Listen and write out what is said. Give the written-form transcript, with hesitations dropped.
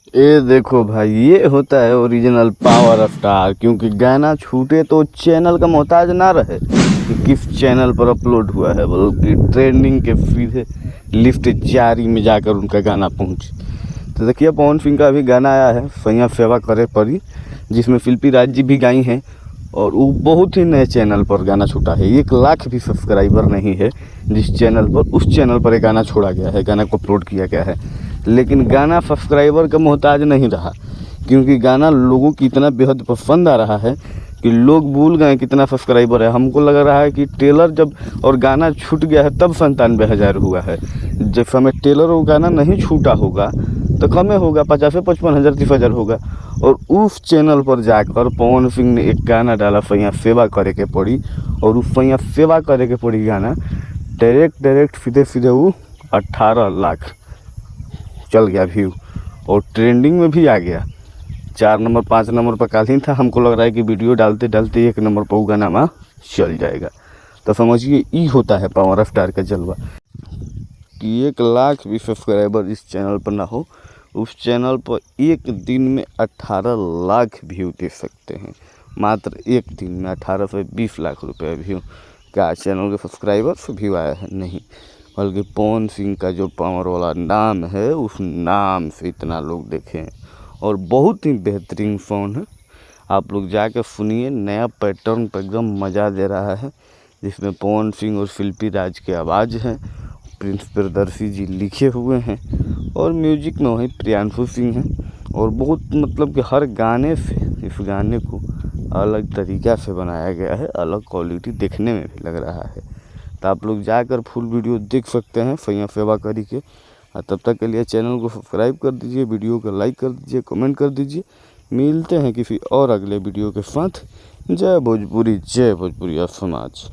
ये देखो भाई, ये होता है ओरिजिनल पावर स्टार। क्योंकि गाना छूटे तो चैनल का मोहताज ना रहे कि किस चैनल पर अपलोड हुआ है, बल्कि ट्रेंडिंग के सीधे लिस्ट जारी में जाकर उनका गाना पहुंचे। तो देखिए, पवन सिंह का अभी गाना आया है सैया सेवा करे परी, जिसमें शिल्पी राज जी भी गाई हैं। और वो बहुत ही नए चैनल पर गाना छूटा है, 1 लाख भी सब्सक्राइबर नहीं है जिस चैनल पर, उस चैनल पर ये गाना छोड़ा गया है, गाना को अपलोड किया गया है। लेकिन गाना सब्सक्राइबर का मोहताज नहीं रहा, क्योंकि गाना लोगों की इतना बेहद पसंद आ रहा है कि लोग भूल गए कितना सब्सक्राइबर है। हमको लग रहा है कि टेलर जब और गाना छूट गया है तब 97,000 हुआ है। जब समय टेलर और गाना नहीं छूटा होगा तो कम होगा, 50-55 हज़ार 30,000 होगा। और उस चैनल पर जाकर पवन सिंह ने एक गाना डाला, सैया सेवा करे के पड़ी, और उस सैया सेवा करे के पड़ी गाना डायरेक्ट सीधे सीधे वो 18 लाख चल गया व्यू, और ट्रेंडिंग में भी आ गया। 4 नंबर 5 नंबर पर काल ही था। हमको लग रहा है कि वीडियो डालते डालते 1 नंबर पर वो गाना चल जाएगा। तो समझिए ये होता है पावर स्टार का जलवा, कि 1 लाख भी सब्सक्राइबर इस चैनल पर ना हो, उस चैनल पर एक दिन में 18 लाख व्यू दे सकते हैं। मात्र एक दिन में 18 से 20 लाख रुपये व्यू। क्या चैनल के सब्सक्राइबर से व्यू आया है? नहीं, बल्कि पवन सिंह का जो पावर वाला नाम है, उस नाम से इतना लोग देखें। और बहुत ही बेहतरीन सॉन्ग है, आप लोग जाकर सुनिए। नया पैटर्न पर एकदम मज़ा दे रहा है, जिसमें पवन सिंह और शिल्पी राज की आवाज़ है, प्रिंस प्रियदर्शी जी लिखे हुए हैं, और म्यूजिक में वही प्रियांशु सिंह है। और बहुत मतलब कि हर गाने से इस गाने को अलग तरीक़ा से बनाया गया है, अलग क्वालिटी देखने में भी लग रहा है। तो आप लोग जाकर फुल वीडियो देख सकते हैं सैया सेवा करी के। तब तक के लिए चैनल को सब्सक्राइब कर दीजिए, वीडियो को लाइक कर दीजिए, कमेंट कर दीजिए। मिलते हैं किसी और अगले वीडियो के साथ। जय भोजपुरी, जय भोजपुरी समाज।